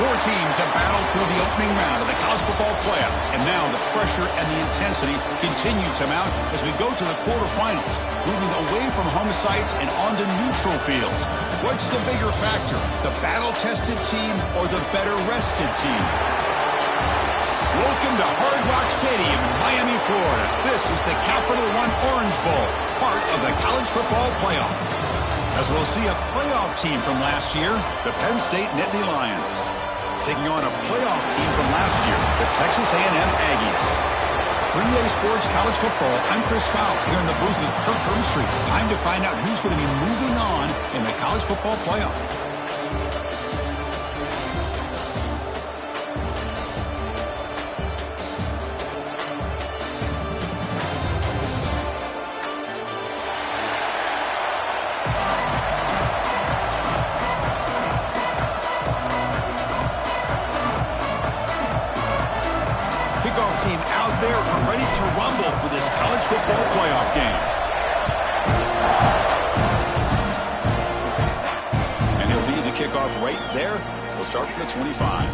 Four teams have battled through the opening round of the college football playoff, and now the pressure and the intensity continue to mount as we go to the quarterfinals, moving away from home sites and onto neutral fields. What's the bigger factor, the battle-tested team or the better-rested team? Welcome to Hard Rock Stadium in Miami, Florida. This is the Capital One Orange Bowl, part of the college football playoff. As we'll see a playoff team from last year, the Penn State Nittany Lions, taking on a playoff team from last year, the Texas A&M Aggies. 3A Sports College Football, I'm Chris Fowler here in the booth with Kirk Broomstreet. Time to find out who's going to be moving on in the college football playoff. Team out there, we're ready to rumble for this college football playoff game. And he'll lead the kickoff right there. We'll start from the 25.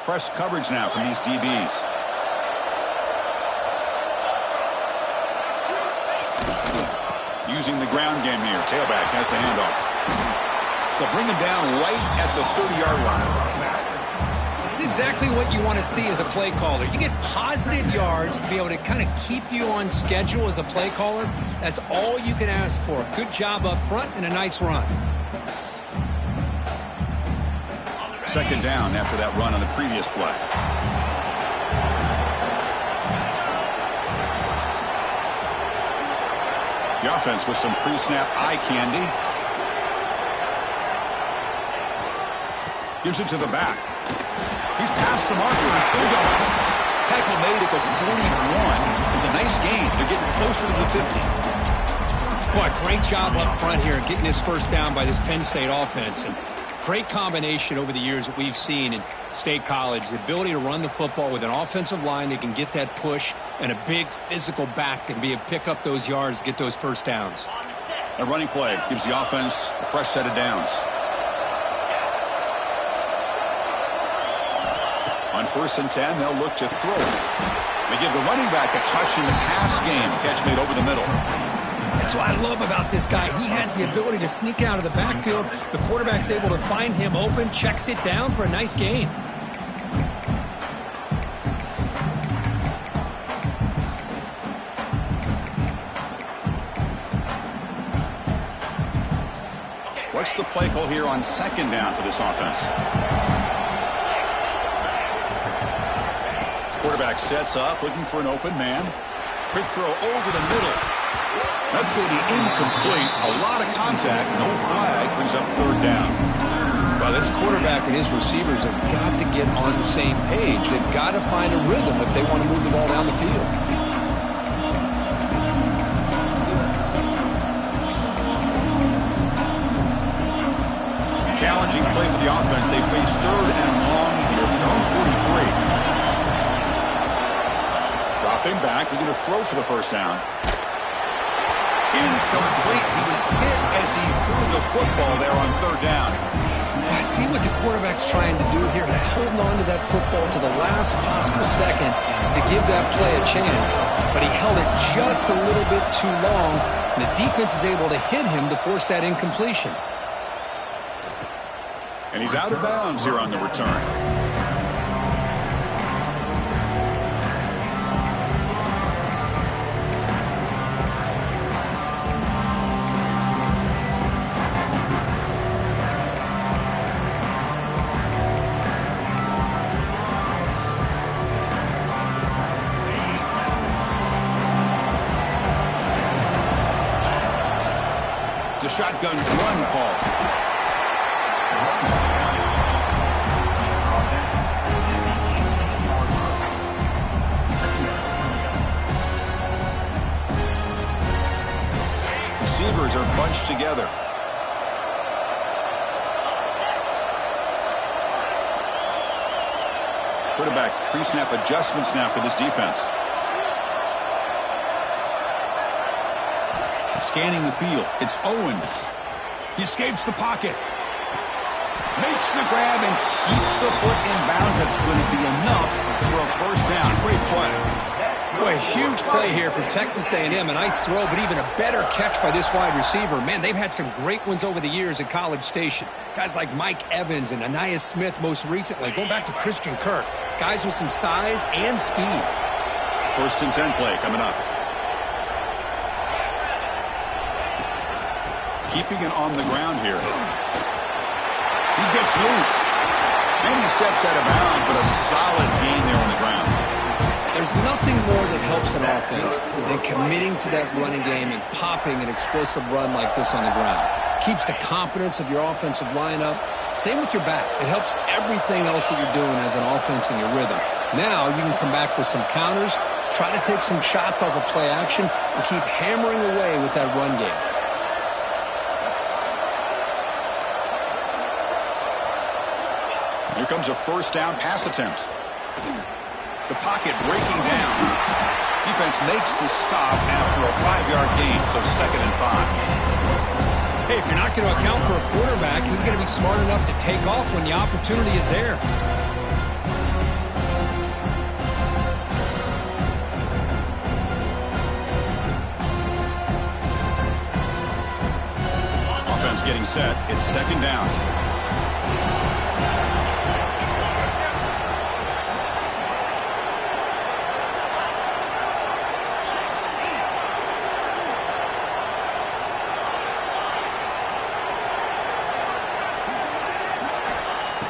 Press coverage now from these DBs. Using the ground game here. Tailback has the handoff. They'll bring him down right at the 30-yard line. It's exactly what you want to see as a play caller. You get positive yards to be able to kind of keep you on schedule as a play caller. That's all you can ask for. Good job up front and a nice run. Second down after that run on the previous play. The offense with some pre-snap eye candy. Gives it to the back. He's past the marker and still going. Tackle made at the 41. It's a nice gain. They're getting closer to the 50. Boy, great job up front here getting this first down by this Penn State offense. And great combination over the years that we've seen in State College. The ability to run the football with an offensive line that can get that push and a big physical back that can be able to pick up those yards to get those first downs. A running play gives the offense a fresh set of downs. On 1st and 10, they'll look to throw. They give the running back a touch in the pass game. Catch made over the middle. That's what I love about this guy. He has the ability to sneak out of the backfield. The quarterback's able to find him open, checks it down for a nice gain. What's the play call here on second down for this offense? Quarterback sets up, looking for an open man. Quick throw over the middle. That's going to be incomplete. A lot of contact. No flag. Brings up third down. Well, this quarterback and his receivers have got to get on the same page. They've got to find a rhythm if they want to move the ball down the field. Challenging play for the offense. They face third and long here from their own 43. Dropping back. They're going to throw for the first down. Incomplete. He was hit as he threw the football there on third down. I see what the quarterback's trying to do here. He's holding on to that football to the last possible second to give that play a chance. But he held it just a little bit too long. And the defense is able to hit him to force that incompletion. And he's out of bounds here on the return. The shotgun run call. meshed together. Quarterback, pre-snap adjustments now for this defense. Scanning the field, it's Owens. He escapes the pocket. Makes the grab and keeps the foot in bounds. That's going to be enough for a first down. Great play. Boy, huge play here for Texas A&M. A nice throw, but even a better catch by this wide receiver. Man, they've had some great ones over the years at College Station. Guys like Mike Evans and Anais Smith most recently. Going back to Christian Kirk. Guys with some size and speed. 1st and 10 play coming up. Keeping it on the ground here. He gets loose. And he steps out of bounds, but a solid gain there on the ground. There's nothing more that helps an offense than committing to that running game and popping an explosive run like this on the ground. Keeps the confidence of your offensive lineup. Same with your back. It helps everything else that you're doing as an offense in your rhythm. Now you can come back with some counters, try to take some shots off of play action, and keep hammering away with that run game. Here comes a first down pass attempt. The pocket breaking down. Defense makes the stop after a 5-yard gain, so 2nd and 5. Hey, if you're not going to account for a quarterback, he's going to be smart enough to take off when the opportunity is there. Offense getting set. It's 2nd down.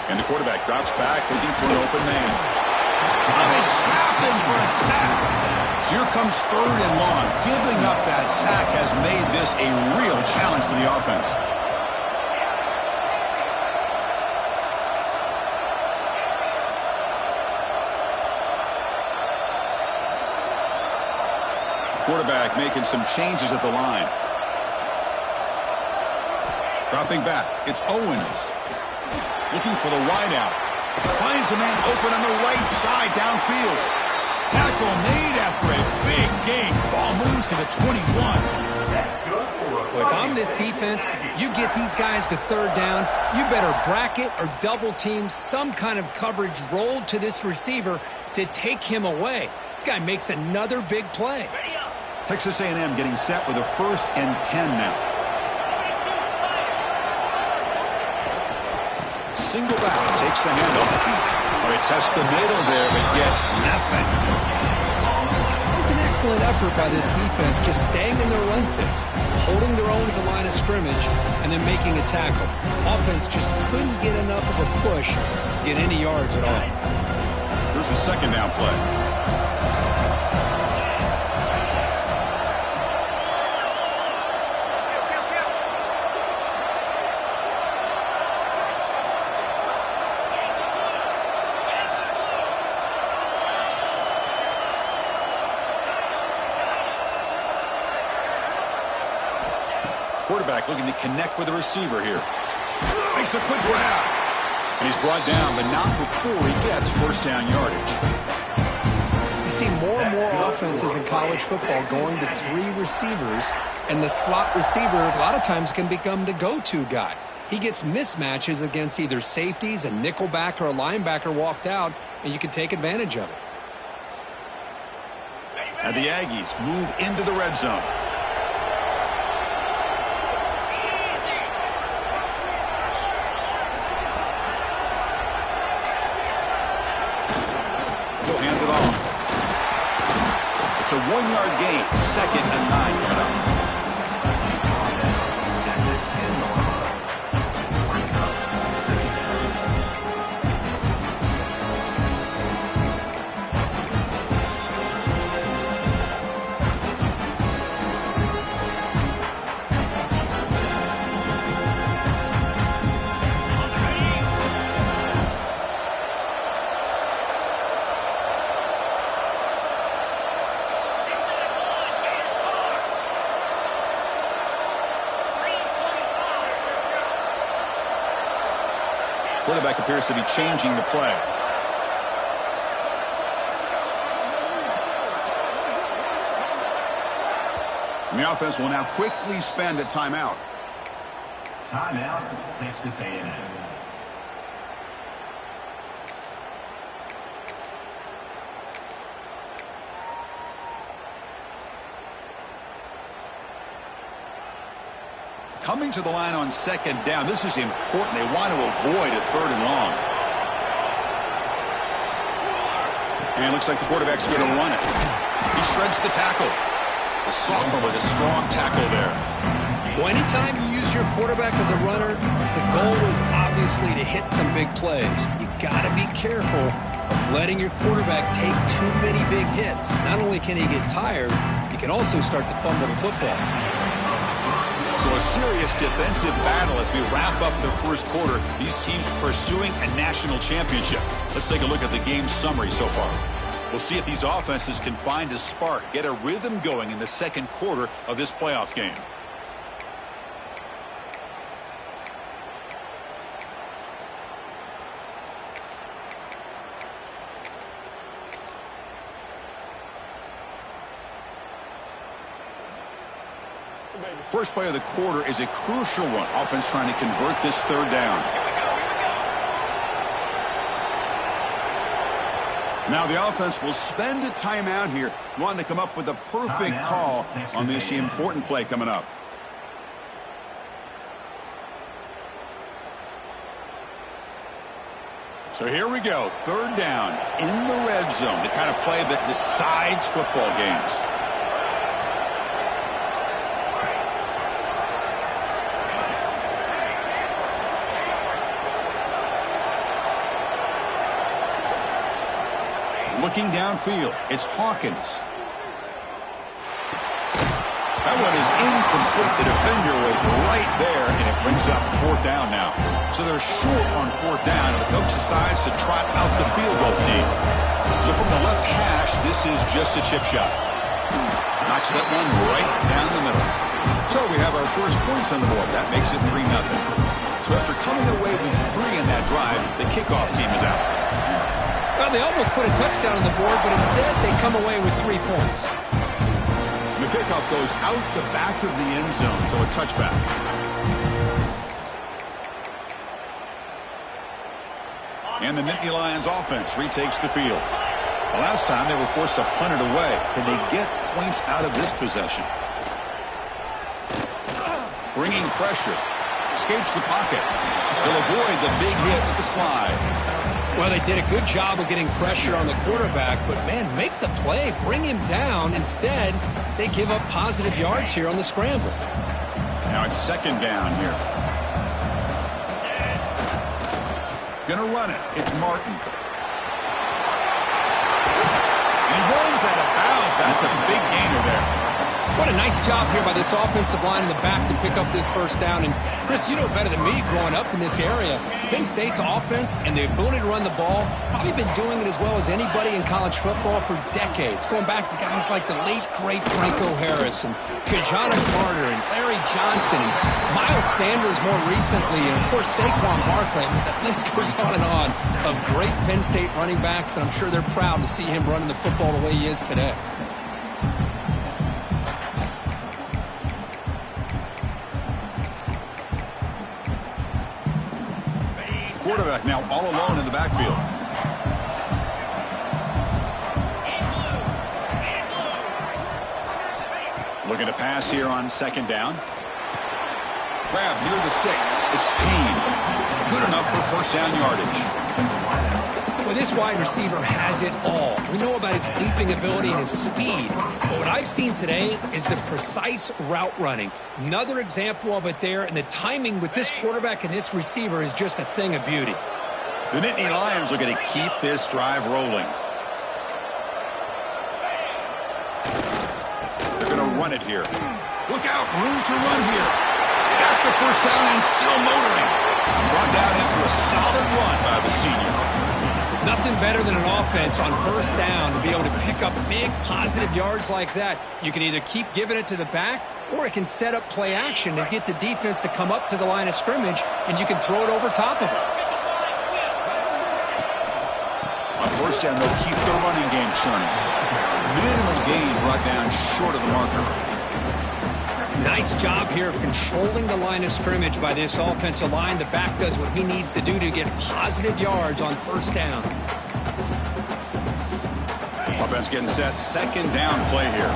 And the quarterback drops back, looking for an open man. They trap him for a sack. So here comes 3rd and long. Giving up that sack has made this a real challenge for the offense. Quarterback making some changes at the line. Dropping back, it's Owens. Looking for the wideout. Finds a man open on the right side downfield. Tackle made after a big gain. Ball moves to the 21. Well, if I'm this defense, you get these guys to 3rd down, you better bracket or double team some kind of coverage rolled to this receiver to take him away. This guy makes another big play. Texas A&M getting set with a 1st and 10 now. Single back, takes the handoff. They test the middle there, but get nothing. It was an excellent effort by this defense, just staying in their run fits, holding their own at the line of scrimmage, and then making a tackle. Offense just couldn't get enough of a push to get any yards at all. Here's the 2nd down play. Quarterback looking to connect with the receiver here. Makes a quick grab. And he's brought down, but not before he gets 1st down yardage. You see more and more offenses in college football going to 3 receivers, and the slot receiver a lot of times can become the go-to guy. He gets mismatches against either safeties, a nickelback, or a linebacker walked out, and you can take advantage of it. And the Aggies move into the red zone. He'll hand it off. It's a 1-yard gain. 2nd and 9 coming up. quarterback appears to be changing the play. And the offense will now quickly spend a timeout. Timeout, Texas A&M. Coming to the line on second down. This is important. They want to avoid a 3rd and long. And it looks like the quarterback's going to run it. He shreds the tackle. The sophomore with a strong tackle there. Well, anytime you use your quarterback as a runner, the goal is obviously to hit some big plays. You got to be careful of letting your quarterback take too many big hits. Not only can he get tired, he can also start to fumble the football. So a serious defensive battle as we wrap up the first quarter. These teams pursuing a national championship. Let's take a look at the game summary so far. We'll see if these offenses can find a spark, get a rhythm going in the second quarter of this playoff game. First play of the quarter is a crucial one. Offense trying to convert this 3rd down. Now the offense will spend a timeout here, wanting to come up with a perfect call on this important play coming up. So here we go, 3rd down in the red zone, the kind of play that decides football games. Looking downfield, it's Hawkins. That one is incomplete. The defender was right there, and it brings up 4th down now. So they're short on 4th down, and the coach decides to trot out the field goal team. So from the left hash, this is just a chip shot. Knocks that one right down the middle. So we have our first points on the board. That makes it 3-0. So after coming away with 3 in that drive, the kickoff team is out. Well, they almost put a touchdown on the board, but instead they come away with 3 points. And the kickoff goes out the back of the end zone, so a touchback. And the Nittany Lions offense retakes the field. The last time they were forced to punt it away. Can they get points out of this possession? Bringing pressure. Escapes the pocket. They'll avoid the big hit with the slide. Well, they did a good job of getting pressure on the quarterback, but, man, make the play. Bring him down. Instead, they give up positive yards here on the scramble. Now it's 2nd down here. Gonna run it. It's Martin. And he runs out of bounds. That's a big gainer there. What a nice job here by this offensive line in the back to pick up this 1st down. And, Chris, you know better than me growing up in this area. Penn State's offense and the ability to run the ball, probably been doing it as well as anybody in college football for decades. Going back to guys like the late, great Franco Harris and Kajana Carter and Larry Johnson and Miles Sanders more recently. And, of course, Saquon Barkley. I mean, the list goes on and on of great Penn State running backs. And I'm sure they're proud to see him running the football the way he is today. Quarterback now all alone in the backfield. Looking to pass here on 2nd down. Grab near the sticks. It's Payne. Good enough for 1st down yardage. Well, this wide receiver has it all. We know about his leaping ability and his speed. But what I've seen today is the precise route running. Another example of it there, and the timing with this quarterback and this receiver is just a thing of beauty. The Nittany Lions are going to keep this drive rolling. They're going to run it here. Look out, room to run here. Got the 1st down and still motoring. Brought down after a solid run by the senior. Nothing better than an offense on 1st down to be able to pick up big positive yards like that. You can either keep giving it to the back, or it can set up play action and get the defense to come up to the line of scrimmage, and you can throw it over top of it. A first down, they'll keep the running game churning. Minimal gain brought down short of the marker. Nice job here of controlling the line of scrimmage by this offensive line. The back does what he needs to do to get positive yards on first down. Offense getting set. Second down play here.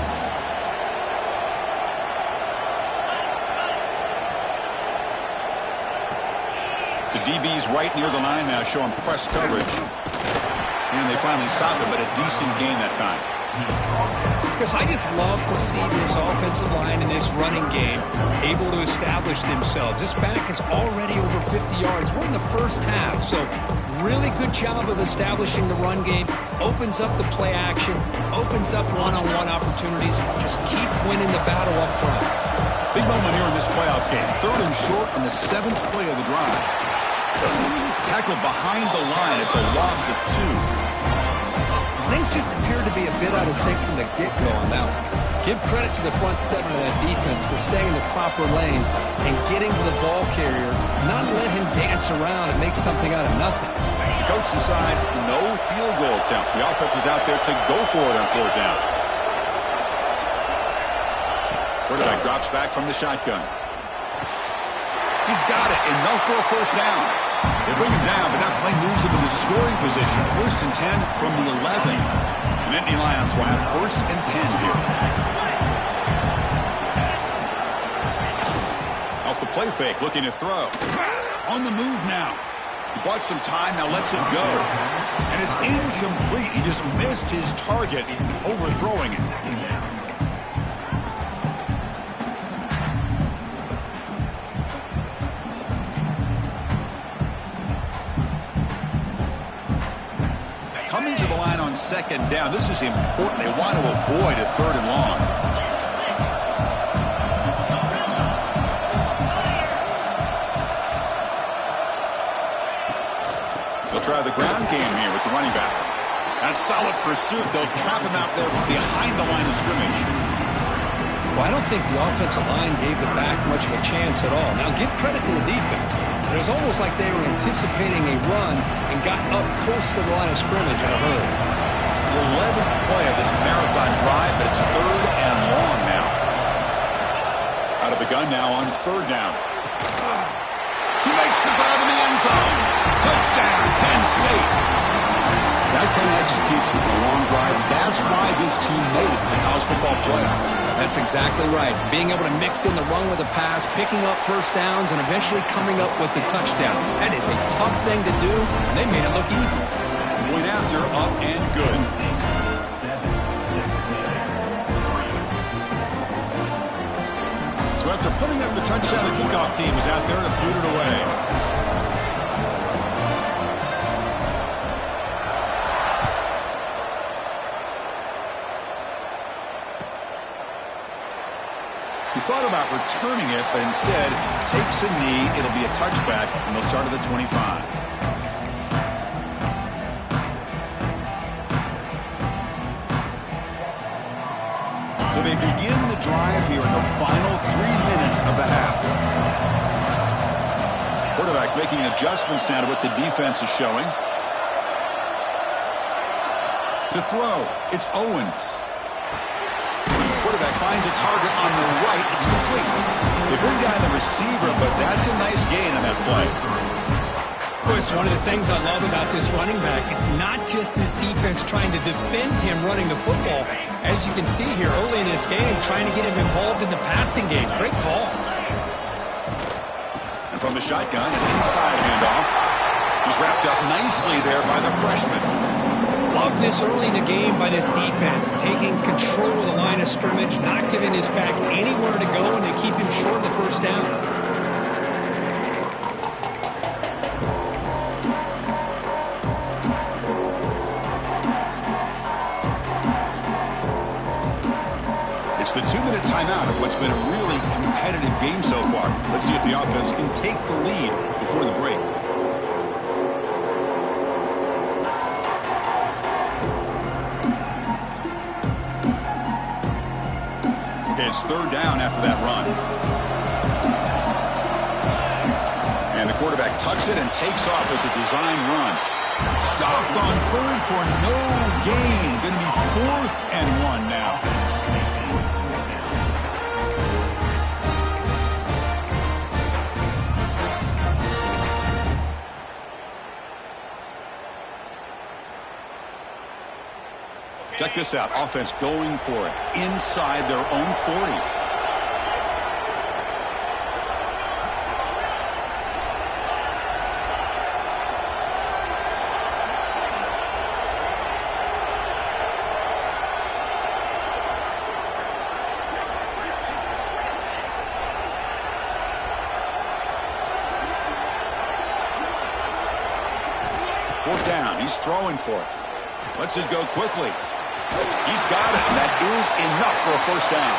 The DB's right near the line now, showing press coverage. And they finally stopped him, but a decent gain that time. Because I just love to see this offensive line and this running game able to establish themselves. This back is already over 50 yards. We're in the first half, so really good job of establishing the run game. Opens up the play action, opens up one-on-one opportunities. Just keep winning the battle up front. Big moment here in this playoff game. Third and short on the 7th play of the drive. Tackled behind the line. It's a loss of 2. Things just appear to be a bit out of sync from the get-go on that one. Give credit to the front 7 of that defense for staying in the proper lanes and getting to the ball carrier, not let him dance around and make something out of nothing. The coach decides no field goal attempt. The offense is out there to go for it on 4th down. Quarterback drops back from the shotgun. He's got it. Enough for a first down. They bring him down, but that play moves him into scoring position. 1st and 10 from the 11. The Nittany Lions will have 1st and 10 here. Off the play fake, looking to throw. On the move now. He bought some time, now lets it go. And it's incomplete. He just missed his target, overthrowing it. Coming to the line on 2nd down. This is important. They want to avoid a 3rd and long. They'll try the ground game here with the running back. That's solid pursuit. They'll trap him out there behind the line of scrimmage. Well, I don't think the offensive line gave the back much of a chance at all. Now, give credit to the defense. It was almost like they were anticipating a run and got up close to the line of scrimmage in a hurry. The 11th play of this marathon drive, but it's 3rd and long now. Out of the gun now on 3rd down. He makes the throw to the end zone. Touchdown, Penn State. That kind of execution for a long drive, that's why this team made it to the college football playoff. That's exactly right. Being able to mix in the run with the pass, picking up first downs, and eventually coming up with the touchdown. That is a tough thing to do, and they made it look easy. Point after, up and good. So after putting up the touchdown, the kickoff team is out there to boot it away. He thought about returning it, but instead takes a knee. It'll be a touchback, and they'll start at the 25. So they begin the drive here in the final 3 minutes of the half. Quarterback making adjustments now to what the defense is showing. To throw, it's Owens. Quarterback finds a target on the right. It's complete. They bring down the receiver, but that's a nice gain on that play. Of course, one of the things I love about this running back, it's not just this defense trying to defend him running the football. As you can see here early in this game, trying to get him involved in the passing game. Great call. And from the shotgun, an inside handoff. He's wrapped up nicely there by the freshman. Love this early in the game by this defense, taking control of the line of scrimmage, not giving this back anywhere to go, and to keep him short of the first down. It's the 2-minute timeout of what's been a really competitive game so far. Let's see if the offense can take the lead before the break. It's 3rd down after that run. And the quarterback tucks it and takes off as a design run. Stopped on third for no gain. Going to be 4th and 1 now. Check this out. Offense going for it inside their own 40. Fourth down. He's throwing for it. Lets it go quickly. He's got it, and that is enough for a first down.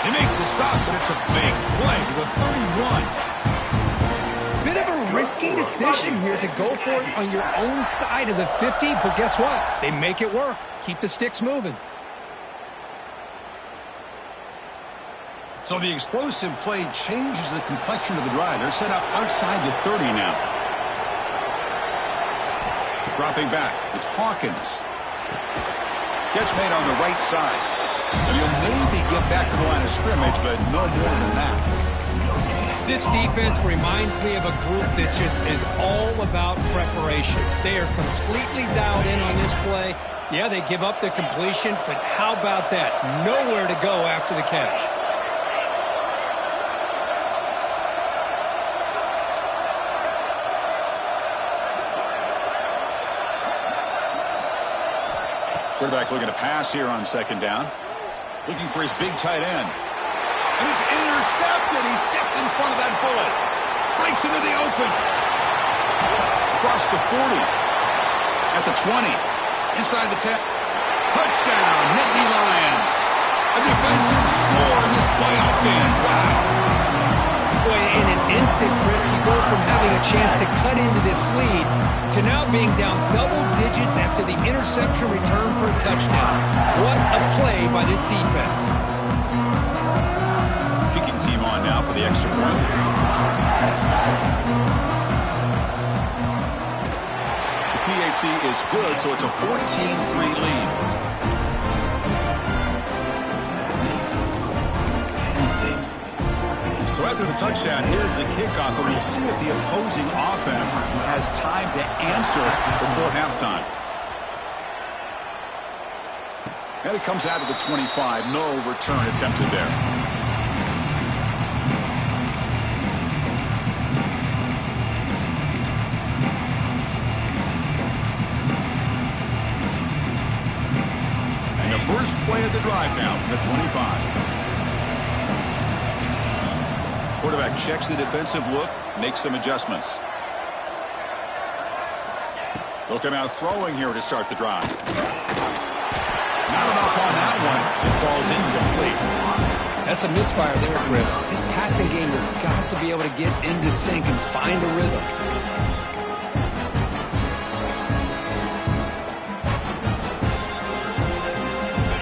They make the stop, but it's a big play to the 31. Bit of a risky decision here to go for it on your own side of the 50, but guess what? They make it work. Keep the sticks moving. So the explosive play changes the complexion of the drive. They're set up outside the 30 now. Dropping back, it's Hawkins. Catch made on the right side. And he'll maybe get back to the line of scrimmage, but no more than that. This defense reminds me of a group that just is all about preparation. They are completely dialed in on this play. Yeah, they give up the completion, but how about that? Nowhere to go after the catch. Quarterback looking to pass here on second down. Looking for his big tight end. And he's intercepted. He stepped in front of that bullet. Breaks into the open. Across the 40. At the 20. Inside the 10. Touchdown, Nittany Lions. A defensive score in this playoff game. Wow. Boy, in an instant, Chris, you go from having a chance to cut into this lead to now being down double digits after the interception return for a touchdown. What a play by this defense. Kicking team on now for the extra point. The PAT is good, so it's a 14-3 lead. So after the touchdown, here's the kickoff, and we'll see if the opposing offense has time to answer before halftime. And it comes out of the 25. No return attempted there. And the first play of the drive now from the 25. Quarterback checks the defensive look, makes some adjustments. They'll come out throwing here to start the drive. Not enough on that one. It falls incomplete. That's a misfire there, Chris. This passing game has got to be able to get into sync and find a rhythm.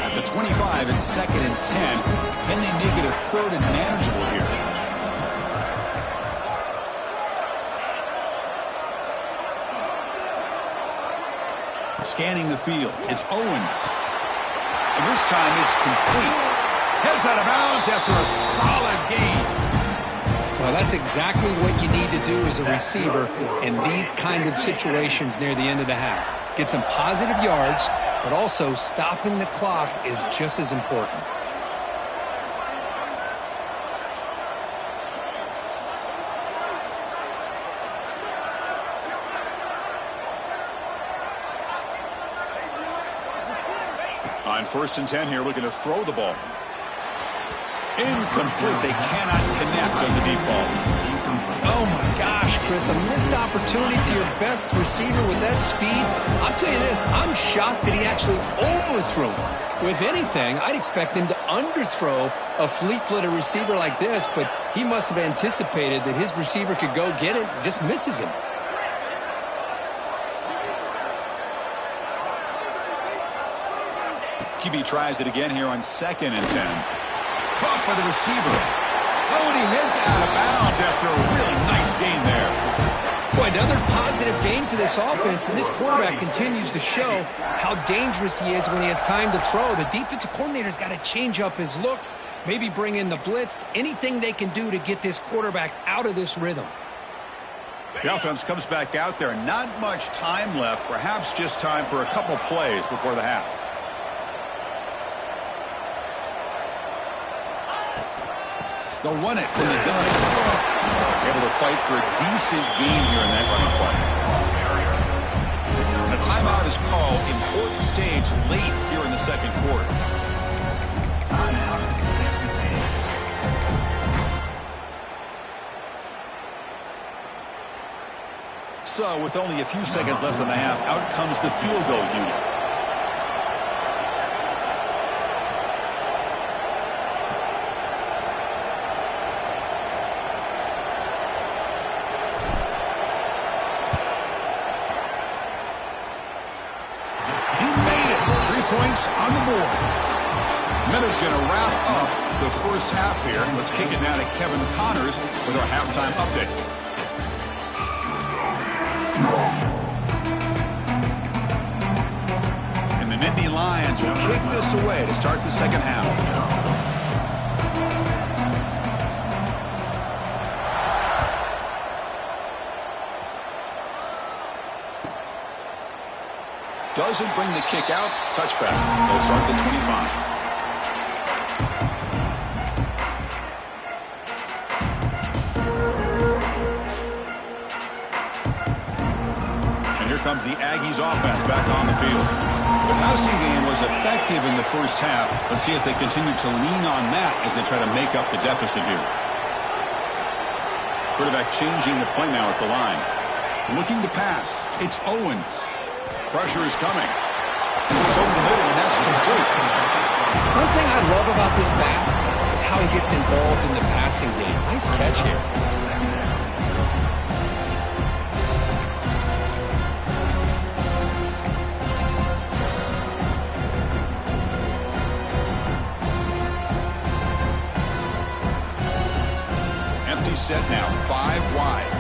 At the 25, it's 2nd and 10. Can they make it a 3rd and manageable here? Scanning the field, it's Owens. And this time it's complete. Heads out of bounds after a solid gain. Well, that's exactly what you need to do as a receiver in these kind of situations near the end of the half. Get some positive yards, but also stopping the clock is just as important. On 1st and 10 here, looking to throw the ball. Incomplete. They cannot connect on the deep ball. Oh, my gosh, Chris, a missed opportunity to your best receiver with that speed. I'll tell you this, I'm shocked that he actually overthrew him. If anything, I'd expect him to underthrow a fleet-footed receiver like this, but he must have anticipated that his receiver could go get it, just misses him. QB tries it again here on 2nd and 10. Caught by the receiver. Oh, and he heads out of bounds after a really nice gain there. Boy, another positive positive game for this offense, and this quarterback continues to show how dangerous he is when he has time to throw. The defensive coordinator's got to change up his looks, maybe bring in the blitz, anything they can do to get this quarterback out of this rhythm. The offense comes back out there. Not much time left, perhaps just time for a couple plays before the half. They'll run it from the gun. Able to fight for a decent gain here in that running play. A timeout is called. Important stage late here in the second quarter. So, with only a few seconds left in the half, out comes the field goal unit. On the board. Meadows going to wrap up the first half here. Let's kick it now to Kevin Connors with our halftime update. And the Nittany Lions will kick this away to start the second half. Doesn't bring the kick out. Touchback. They'll start the 25. And here comes the Aggies offense back on the field. The passing game was effective in the first half. Let's see if they continue to lean on that as they try to make up the deficit here. Quarterback changing the play now at the line. Looking to pass. It's Owens. Pressure is coming. It's over the middle, and that's complete. One thing I love about this back is how he gets involved in the passing game. Nice catch here. Empty set now, 5 wide.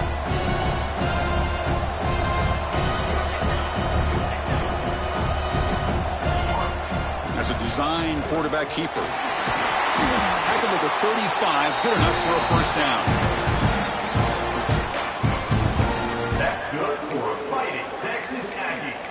As a design quarterback keeper. Tackled at the 35, good enough for a first down. That's good for Fighting Texas Aggies.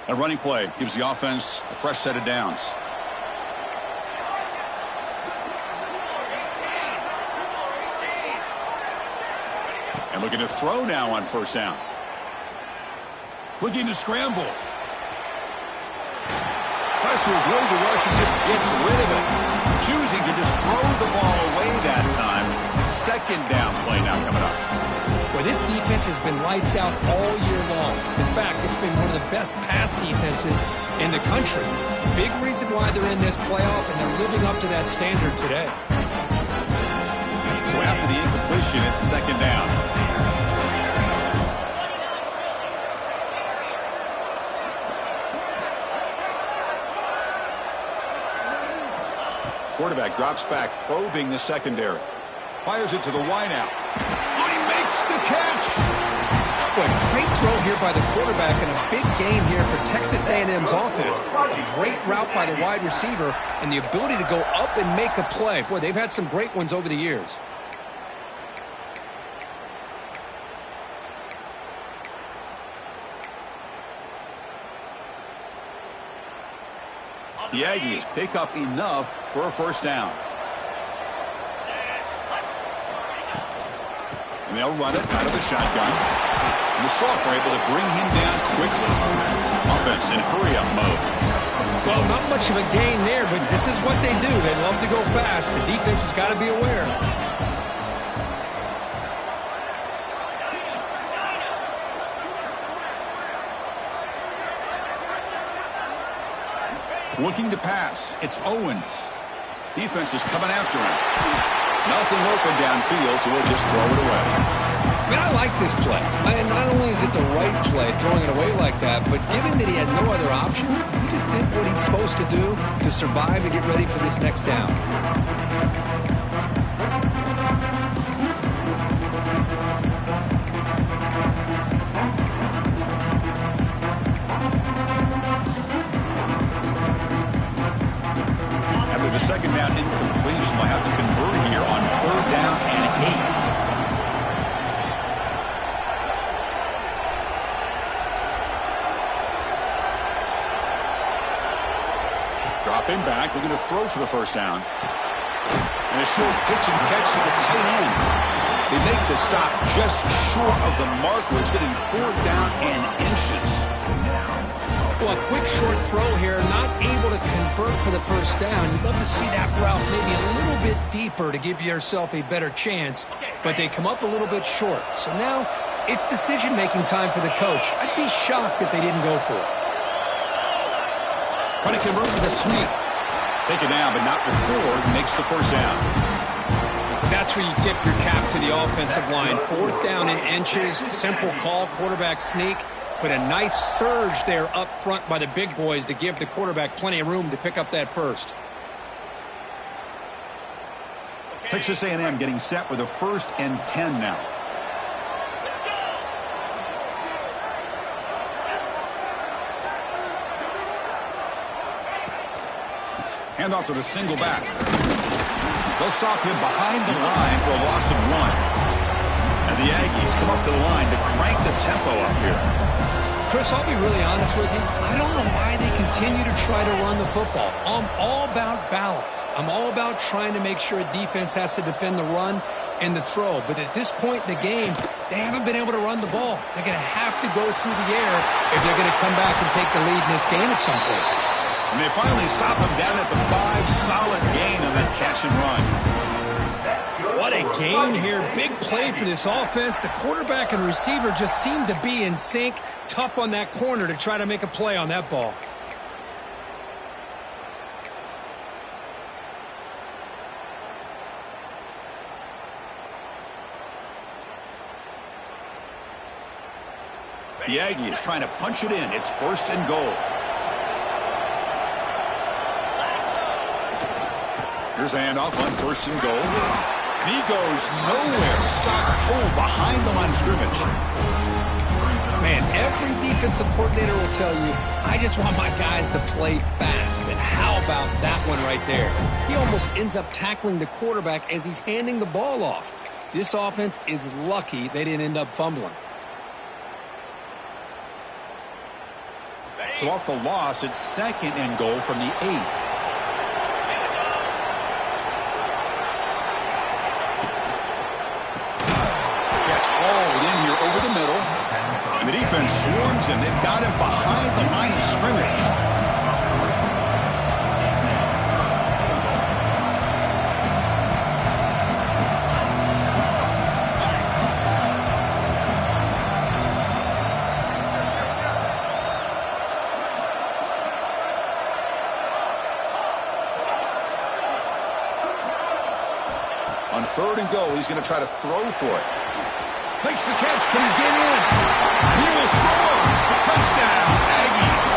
A running play gives the offense a fresh set of downs. And looking to throw now on first down. Looking to scramble. Tries to avoid the rush and just gets rid of it. Choosing to just throw the ball away that time. Second down play now coming up. Well, this defense has been lights out all year long. In fact, it's been one of the best pass defenses in the country. Big reason why they're in this playoff, and they're living up to that standard today. So after the incompletion, it's second down. Quarterback drops back, probing the secondary. Fires it to the wideout. Makes the catch. Boy, great throw here by the quarterback and a big gain here for Texas A&M's offense. A great route by the wide receiver and the ability to go up and make a play. Boy, they've had some great ones over the years. The Aggies pick up enough for a first down. And they'll run it out of the shotgun. And the Salk are able to bring him down quickly. Offense in hurry-up mode. Well, not much of a gain there, but this is what they do. They love to go fast. The defense has got to be aware. Looking to pass. It's Owens. Defense is coming after him. Nothing open downfield, so we'll just throw it away. I mean, I like this play. And not only is it the right play, throwing it away like that, but given that he had no other option, he just did what he's supposed to do to survive and get ready for this next down. After the second down incompletion, we'll have to convert here on 3rd down and 8. Dropping back, looking to throw for the first down. And a short pitch and catch to the tight end. They make the stop just short of the mark, where it's getting 4th down and inches. Well, a quick short throw here, not able to convert for the first down. You'd love to see that route maybe a little bit deeper to give yourself a better chance, but they come up a little bit short. So now it's decision-making time for the coach. I'd be shocked if they didn't go for it. Trying to convert with a sweep. Take it down, but not before he makes the first down. That's where you tip your cap to the offensive line. 4th down in inches, simple call, quarterback sneak, but a nice surge there up front by the big boys to give the quarterback plenty of room to pick up that first. Texas A&M getting set with a 1st and 10 now. Hand off to the single back. They'll stop him behind the line for a loss of 1. And the Aggies come up to the line to crank the tempo up here. Chris, I'll be really honest with you. I don't know why they continue to try to run the football. I'm all about balance. I'm all about trying to make sure a defense has to defend the run and the throw. But at this point in the game, they haven't been able to run the ball. They're going to have to go through the air if they're going to come back and take the lead in this game at some point. And they finally stop him down at the 5. Solid gain on that catch and run. What a gain here. Big play for this offense. The quarterback and receiver just seem to be in sync. Tough on that corner to try to make a play on that ball. The Aggies trying to punch it in. It's 1st and goal. Here's the handoff on 1st and goal. And he goes nowhere. Stop pulled behind the line of scrimmage. Man, every defensive coordinator will tell you, I just want my guys to play fast. And how about that one right there? He almost ends up tackling the quarterback as he's handing the ball off. This offense is lucky they didn't end up fumbling. So off the loss, it's 2nd and goal from the 8. Hauled in here over the middle, and the defense swarms him. They've got him behind the line of scrimmage. On 3rd and goal, he's going to try to throw for it. Makes the catch. Can he get in? He will score. Touchdown, Aggies.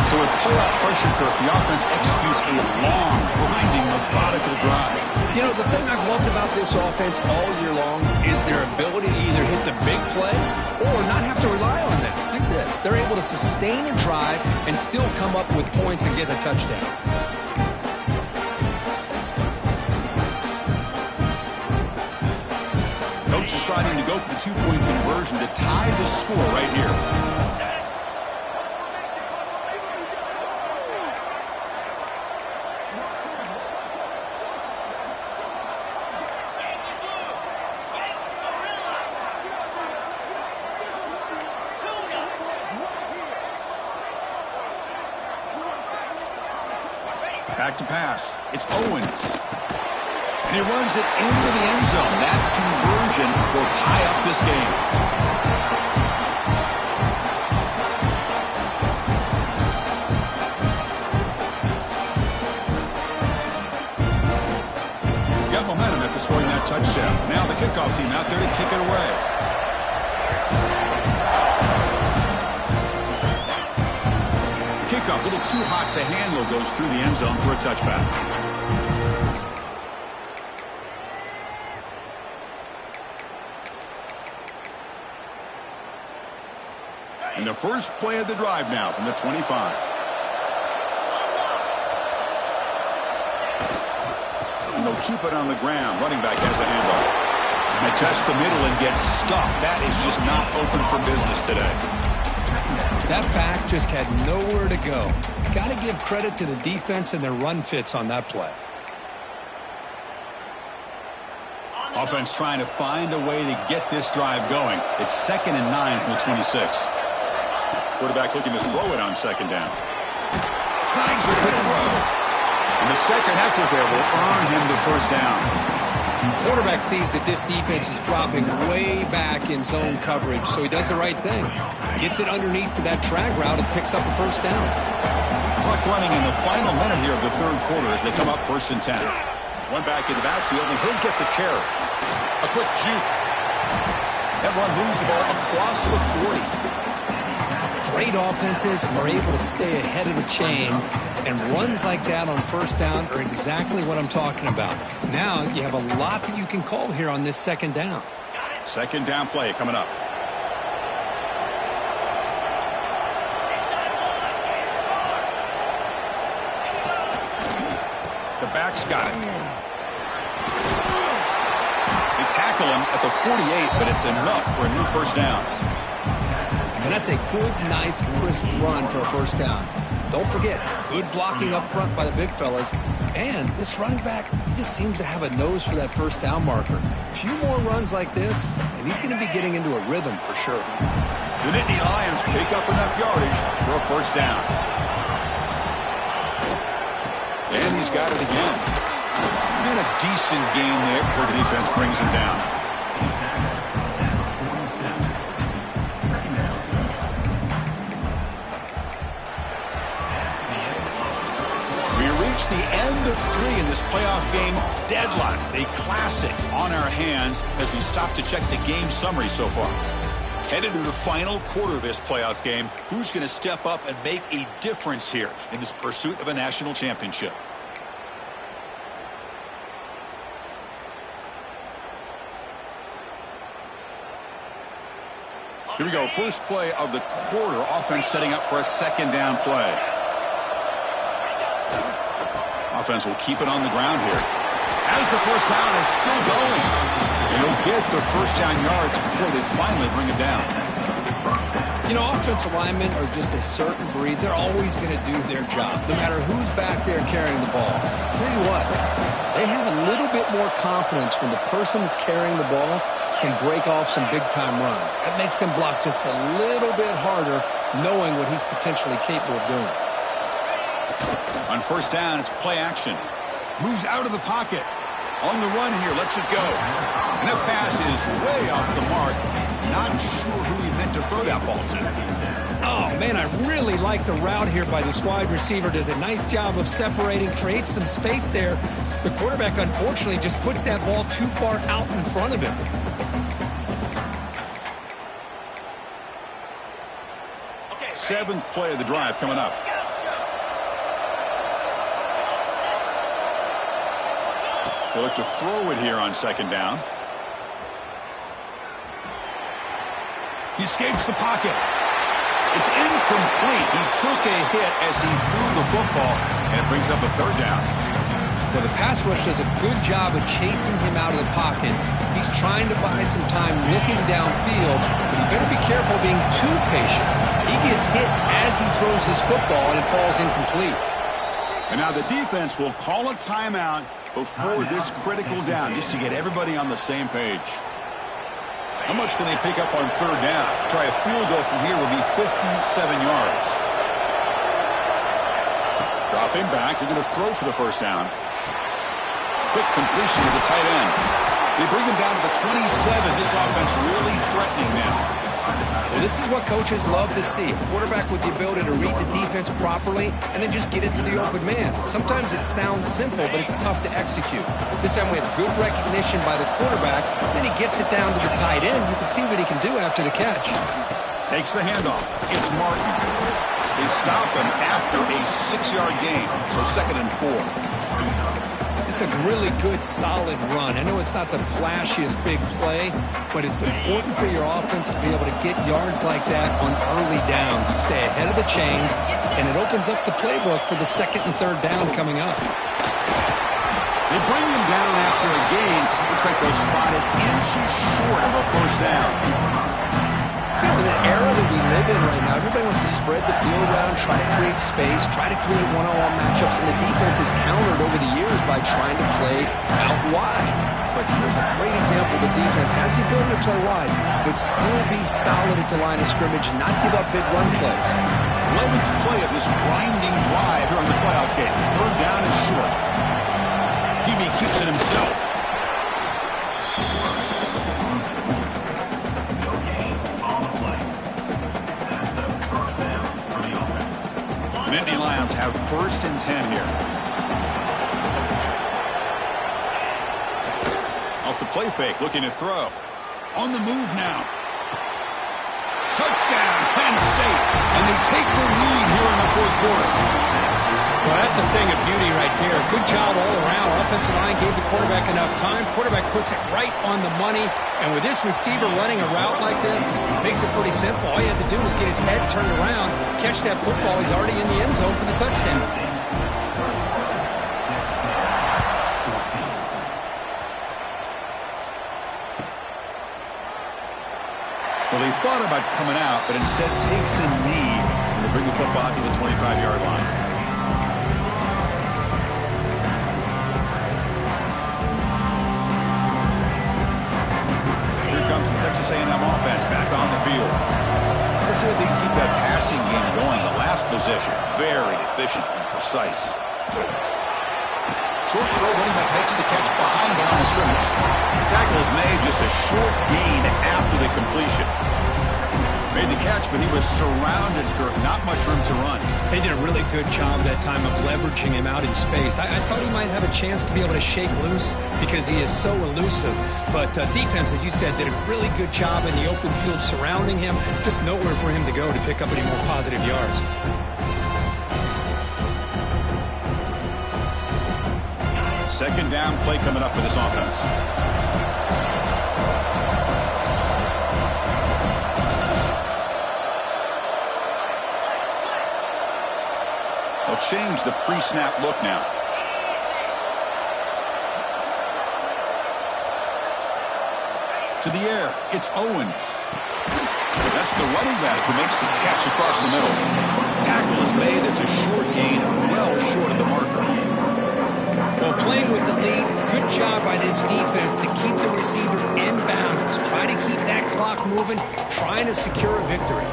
So with playoff pressure, Kirk, the offense executes a long, grinding, methodical drive. You know, the thing I've loved about this offense all year long is their ability to either hit the big play or not have to rely on that. Like this. They're able to sustain a drive and still come up with points and get a touchdown. Deciding to go for the 2-point conversion to tie the score right here. Back to pass. It's Owens. And he runs it into the end zone. That conversion will tie up this game. Got touchdown. Now the kickoff team out there to kick it away. The kickoff, a little too hot to handle, goes through the end zone for a touchback. And the first play of the drive now from the 25. And they'll keep it on the ground. Running back has the handoff. They test the middle and get stuck. That is just not open for business today. That back just had nowhere to go. Got to give credit to the defense and their run fits on that play. Offense trying to find a way to get this drive going. It's 2nd and 9 from the 26. Quarterback looking to throw it on 2nd down. Snags a good throw. And the second effort there will earn him the first down. Quarterback sees that this defense is dropping way back in zone coverage, so he does the right thing. Gets it underneath to that drag route and picks up a first down. Clock running in the final minute here of the third quarter as they come up 1st and 10. One back in the backfield, and he'll get the carry. A quick juke. That one moves the ball across the 40. Great offenses are able to stay ahead of the chains, and runs like that on first down are exactly what I'm talking about. Now you have a lot that you can call here on this 2nd down. 2nd down play coming up. The back's got it. They tackle him at the 48, but it's enough for a new first down. And that's a good, nice, crisp run for a first down. Don't forget, good blocking up front by the big fellas. And this running back, he just seems to have a nose for that first down marker. A few more runs like this, and he's going to be getting into a rhythm for sure. The Nittany Lions pick up enough yardage for a first down. And he's got it again. And a decent gain there before the defense brings him down. The end of 3 in this playoff game. Deadlocked, a classic on our hands as we stop to check the game summary so far. Headed to the final quarter of this playoff game. Who's going to step up and make a difference here in this pursuit of a national championship? Here we go. First play of the quarter. Offense setting up for a 2nd down play. Offense will keep it on the ground here. As the first down is still going. And he'll get the first down yards before they finally bring it down. You know, offensive linemen are just a certain breed. They're always going to do their job, no matter who's back there carrying the ball. I'll tell you what, they have a little bit more confidence when the person that's carrying the ball can break off some big-time runs. That makes them block just a little bit harder, knowing what he's potentially capable of doing. On first down, it's play action. Moves out of the pocket. On the run here, lets it go. And that pass is way off the mark. Not sure who he meant to throw that ball to. Oh, man, I really like the route here by this wide receiver. Does a nice job of separating, creates some space there. The quarterback, unfortunately, just puts that ball too far out in front of him. Seventh play of the drive coming up. They look to throw it here on 2nd down. He escapes the pocket. It's incomplete. He took a hit as he threw the football, and it brings up a 3rd down. Well, the pass rush does a good job of chasing him out of the pocket. He's trying to buy some time looking downfield, but he better be careful being too patient. He gets hit as he throws his football, and it falls incomplete. And now the defense will call a timeout before this critical down, just to get everybody on the same page. How much can they pick up on 3rd down? Try a field goal from here will be 57 yards. Dropping back, they're going to throw for the first down. Quick completion to the tight end. They bring him down to the 27. This offense really threatening now. They Well, this is what coaches love to see. A quarterback with the ability to read the defense properly and then just get it to the open man. Sometimes it sounds simple, but it's tough to execute. This time we have good recognition by the quarterback. Then he gets it down to the tight end. You can see what he can do after the catch. Takes the handoff. It's Martin. They stop him after a 6-yard gain, so 2nd and 4. It's a really good, solid run. I know it's not the flashiest big play, but it's important for your offense to be able to get yards like that on early downs. You stay ahead of the chains, and it opens up the playbook for the 2nd and 3rd down coming up. They bring him down after a gain. Looks like they're spotted inches short of a 1st down. You know, in the era that we live in right now, everybody wants to spread the field around, try to create space, try to create one-on-one matchups, and the defense has countered over the years by trying to play out wide. But here's a great example. The defense has the ability to play wide, but still be solid at the line of scrimmage and not give up big run plays. 11th play of this grinding drive here in the playoff game. 3rd down and short. Hebe keeps it himself. Nittany Lions have 1st and 10 here. Off the play fake, looking to throw. On the move now. Touchdown, Penn State. And they take the lead here in the 4th quarter. Well, that's a thing of beauty right there. Good job all around. Offensive line gave the quarterback enough time. Quarterback puts it right on the money. And with this receiver running a route like this, makes it pretty simple. All you have to do is get his head turned around, catch that football. He's already in the end zone for the touchdown. Well, they thought about coming out, but instead takes a knee. And they bring the football to the 25-yard line. Comes the Texas A&M offense back on the field. Let's see if they can keep that passing game going. The last possession, very efficient and precise. Short throw, running back makes the catch behind the line of scrimmage. The tackle is made, just a short gain after the completion. Made the catch, but he was surrounded, Kirk. Not much room to run. They did a really good job that time of leveraging him out in space. I thought he might have a chance to be able to shake loose because he is so elusive. But defense, as you said, did a really good job in the open field surrounding him. Just nowhere for him to go to pick up any more positive yards. Second down play coming up for this offense. They'll change the pre-snap look now. To the air, it's Owens. That's the running back who makes the catch across the middle. Tackle is made. It's a short gain, well short of the marker. Well, playing with the lead, good job by this defense to keep the receiver in bounds. Try to keep that clock moving, trying to secure a victory.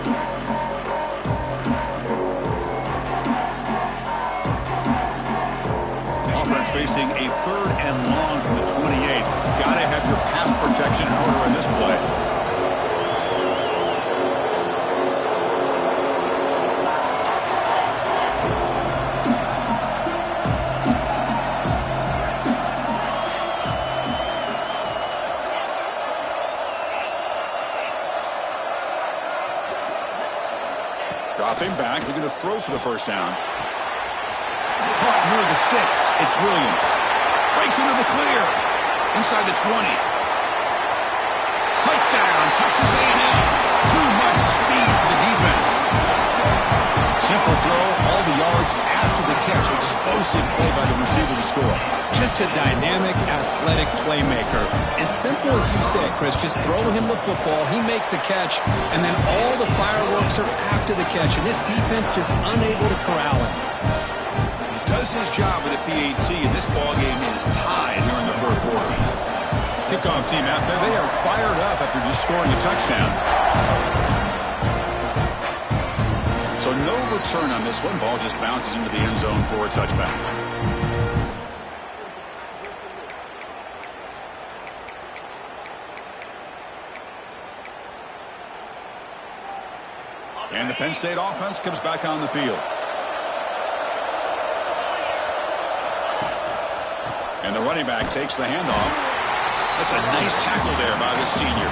Offense facing a 3rd and long from the 28. Gotta have your pass protection in order in this play. Dropping back, looking to throw for the 1st down. Caught near the sticks. It's Williams. Breaks into the clear. Inside the 20. Touchdown, Texas A&M. Too much speed for the defense. Simple throw, all the yards after the catch. Explosive play by the receiver to score. Just a dynamic, athletic playmaker. As simple as you said, Chris, just throw him the football, he makes a catch, and then all the fireworks are after the catch, and this defense just unable to corral him. He does his job with a PAT, and this ballgame is tied here in the 4th quarter. Kickoff team out there, they are fired up after just scoring a touchdown. So no return on this one. Ball just bounces into the end zone for a touchback. And the Penn State offense comes back on the field. And the running back takes the handoff. That's a nice tackle there by the senior.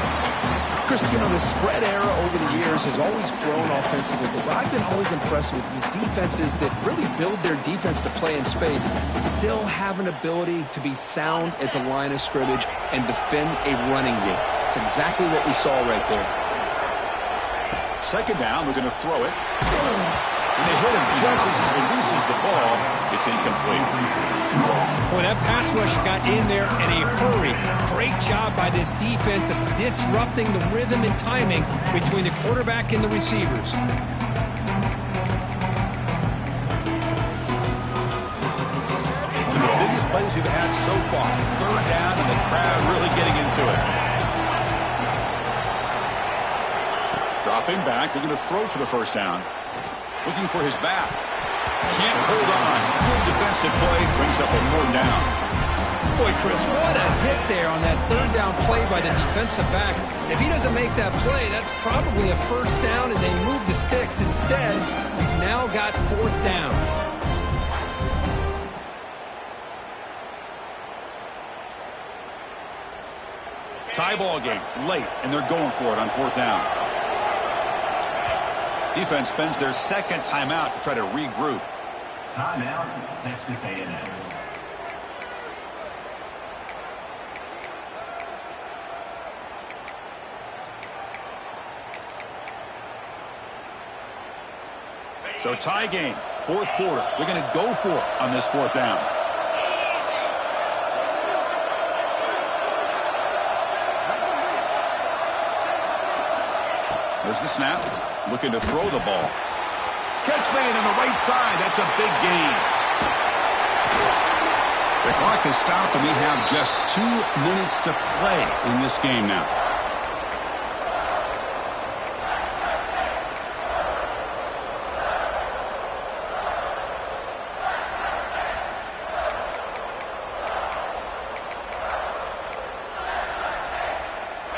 Chris, you know, the spread era over the years has always grown offensively, but I've been always impressed with defenses that really build their defense to play in space, still have an ability to be sound at the line of scrimmage and defend a running game. It's exactly what we saw right there. Second down, we're going to throw it. And they hit him just as he releases the ball. It's incomplete. Boy, that pass rush got in there in a hurry. Great job by this defense of disrupting the rhythm and timing between the quarterback and the receivers. One of the biggest plays we've had so far. Third down and the crowd really getting into it. Dropping back, they're going to throw for the first down. Looking for his back. Can't hold on. Good defensive play. Brings up a fourth down. Boy, Chris, what a hit there on that third down play by the defensive back. If he doesn't make that play, that's probably a first down, and they move the sticks. Instead, we've now got fourth down. Tie ball game late, and they're going for it on fourth down. Defense spends their second timeout to try to regroup. Timeout, Texas A&M. So tie game, fourth quarter. They're going to go for it on this fourth down. There's the snap. Looking to throw the ball. Catch made on the right side. That's a big gain. The clock is stopped, and we have just 2 minutes to play in this game now.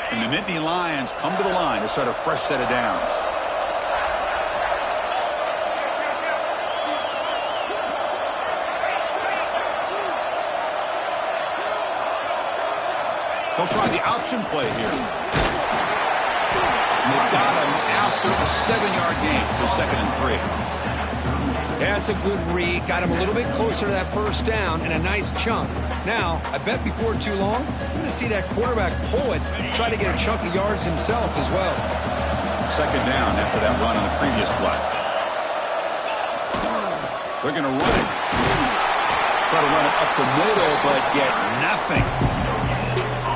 And the Nittany Lions come to the line to start a fresh set of downs. They'll try the option play here. And they've got him after a 7-yard gain, so 2nd and 3. That's a good read. Got him a little bit closer to that first down and a nice chunk. Now, I bet before too long, we're going to see that quarterback pull it, try to get a chunk of yards himself as well. Second down after that run on the previous play. They're going to run it. Try to run it up the middle, but get nothing.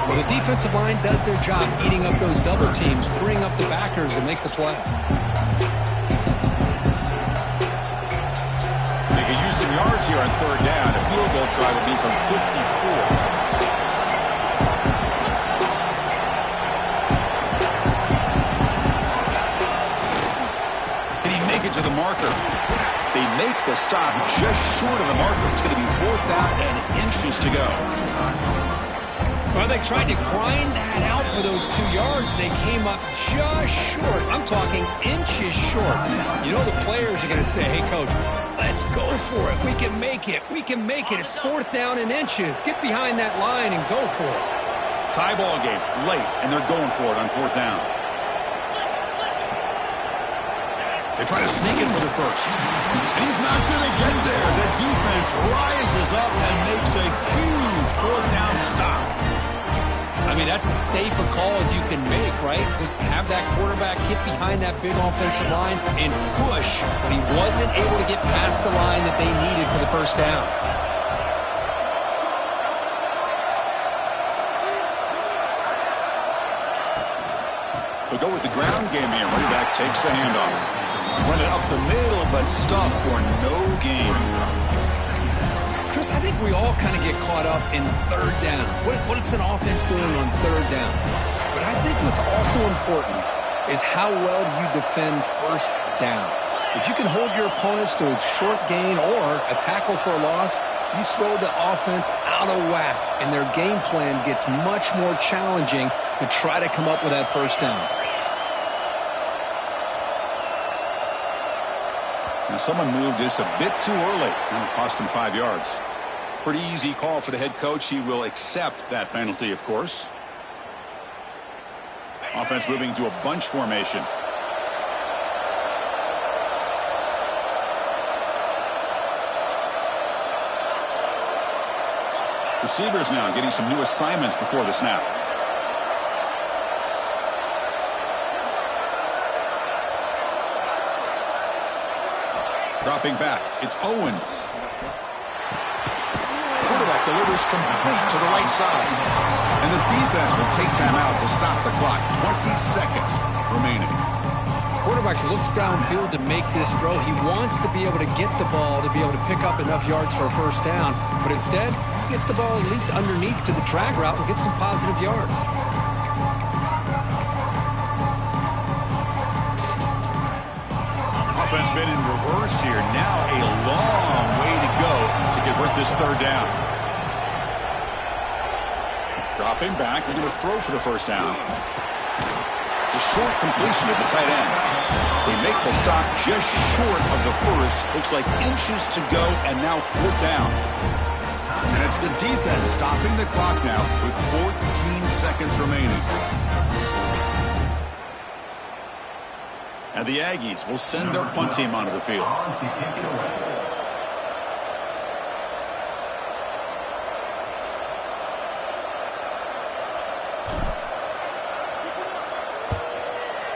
Well, the defensive line does their job eating up those double teams, freeing up the backers to make the play. They can use some yards here on third down. A field goal try would be from 54. Can he make it to the marker? They make the stop just short of the marker. It's going to be 4th down and inches to go. Well, they tried to grind that out for those 2 yards, and they came up just short. I'm talking inches short. You know the players are going to say, hey, Coach, let's go for it. We can make it. We can make it. It's 4th down and inches. Get behind that line and go for it. Tie ball game late, and they're going for it on 4th down. They try to sneak it for the first. And he's not going to get there. The defense rises up and makes a huge 4th down stop. I mean, that's as safe a call as you can make, right? Just have that quarterback get behind that big offensive line and push. But he wasn't able to get past the line that they needed for the first down. They'll go with the ground game here. Running back takes the handoff. Run it up the middle, but stop for no gain. Chris, I think we all kind of get caught up in third down. What is an offense doing on third down? But I think what's also important is how well you defend first down. If you can hold your opponents to a short gain or a tackle for a loss, you throw the offense out of whack, and their game plan gets much more challenging to try to come up with that first down. Now someone moved just a bit too early, and it cost him 5 yards. Pretty easy call for the head coach. He will accept that penalty, of course. Offense moving to a bunch formation. Receivers now getting some new assignments before the snap. Dropping back, it's Owens. Quarterback delivers complete to the right side. And the defense will take time out to stop the clock. 20 seconds remaining. Quarterback looks downfield to make this throw. He wants to be able to get the ball to be able to pick up enough yards for a first down. But instead, he gets the ball at least underneath to the drag route and gets some positive yards. Offense been in reverse here. Now a long way to go to convert this third down. Dropping back. They're going to throw for the first down. The short completion of the tight end. They make the stop just short of the first. Looks like inches to go, and now fourth down. And it's the defense stopping the clock now with 14 seconds remaining. And the Aggies will send their punt team onto the field.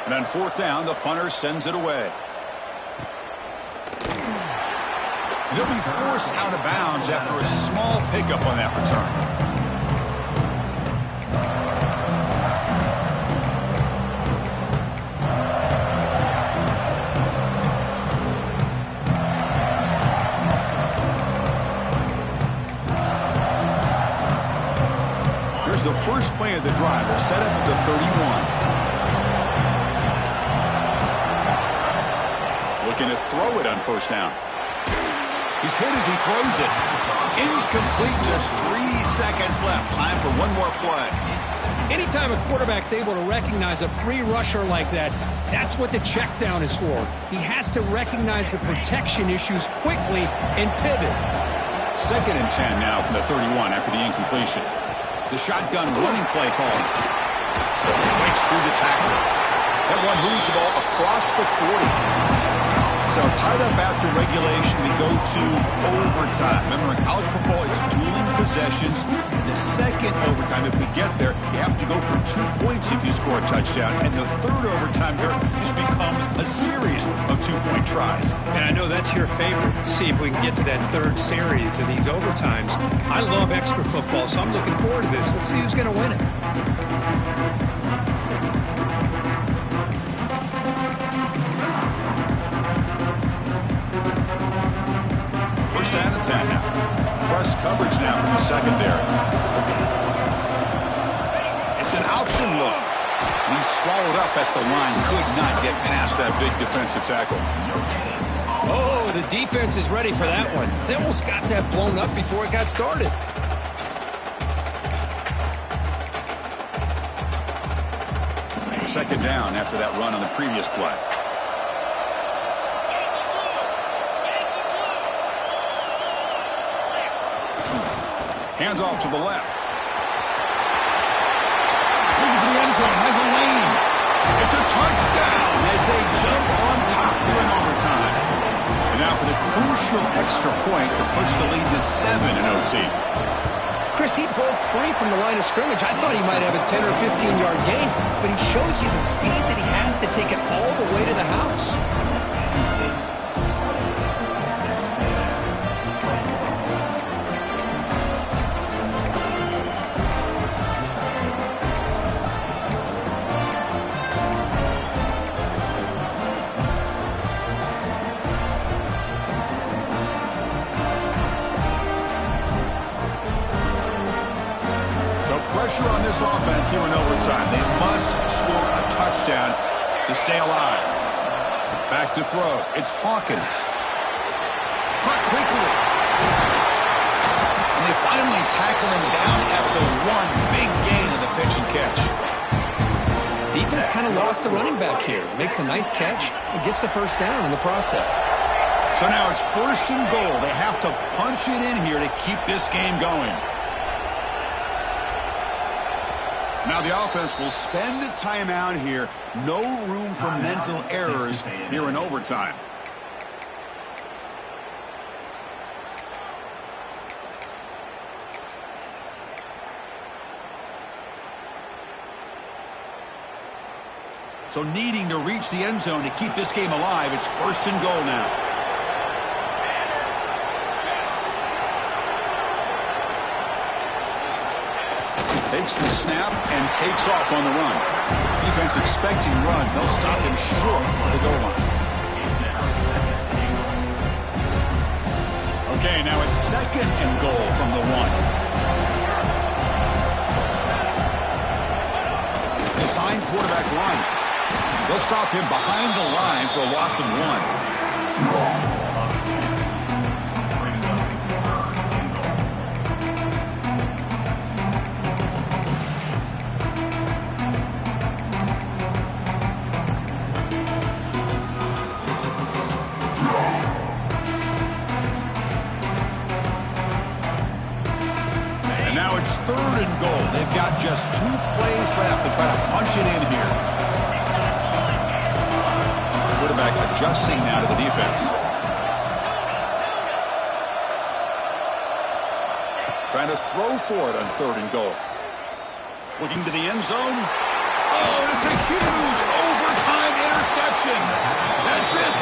And on fourth down, the punter sends it away. And he'll be forced out of bounds after a small pickup on that return. Here's the first play of the drive. They're set up at the 31. Looking to throw it on first down. He's hit as he throws it. Incomplete, just 3 seconds left. Time for one more play. Anytime a quarterback's able to recognize a free rusher like that, that's what the check down is for. He has to recognize the protection issues quickly and pivot. 2nd and 10 now from the 31 after the incompletion. The shotgun running play call. Breaks through the tackle. That one moves the ball across the 40. So tied up after regulation, we go to overtime. Remember, in college football, it's dueling possessions. In the second overtime, if we get there, you have to go for 2 points if you score a touchdown. And the third overtime here just becomes a series of 2-point tries. And I know that's your favorite. See if we can get to that third series of these overtimes. I love extra football, so I'm looking forward to this. Let's see who's going to win it. Down to 10 now. Press coverage now from the secondary. It's an option look. He's swallowed up at the line. Could not get past that big defensive tackle. Oh, the defense is ready for that one. They almost got that blown up before it got started. Second down after that run on the previous play. Hands off to the left. Looking for the end zone. Has a lane. It's a touchdown as they jump on top here in overtime. And now for the crucial extra point to push the lead to 7 in OT. Chris, he broke free from the line of scrimmage. I thought he might have a 10 or 15-yard gain, but he shows you the speed that he has to take it all the way to the house. Pressure on this offense here in overtime. They must score a touchdown to stay alive. Back to throw. It's Hawkins. Caught quickly. And they finally tackle him down at the 1. Big gain of the pitch and catch. Defense kind of lost a running back here. Makes a nice catch and gets the first down in the process. So now it's 1st and goal. They have to punch it in here to keep this game going. Now the offense will spend a timeout here. No room for mental errors here in overtime. So needing to reach the end zone to keep this game alive. It's 1st and goal now. Takes the snap and takes off on the run. Defense expecting run. They'll stop him short of the goal line. Okay, now it's 2nd and goal from the 1. Design quarterback run. They'll stop him behind the line for a loss of 1. It's 3rd and goal. They've got just 2 plays left to try to punch it in here. Quarterback adjusting now to the defense. Trying to throw for it on 3rd and goal. Looking to the end zone. Oh, and it's a huge overtime interception. That's it.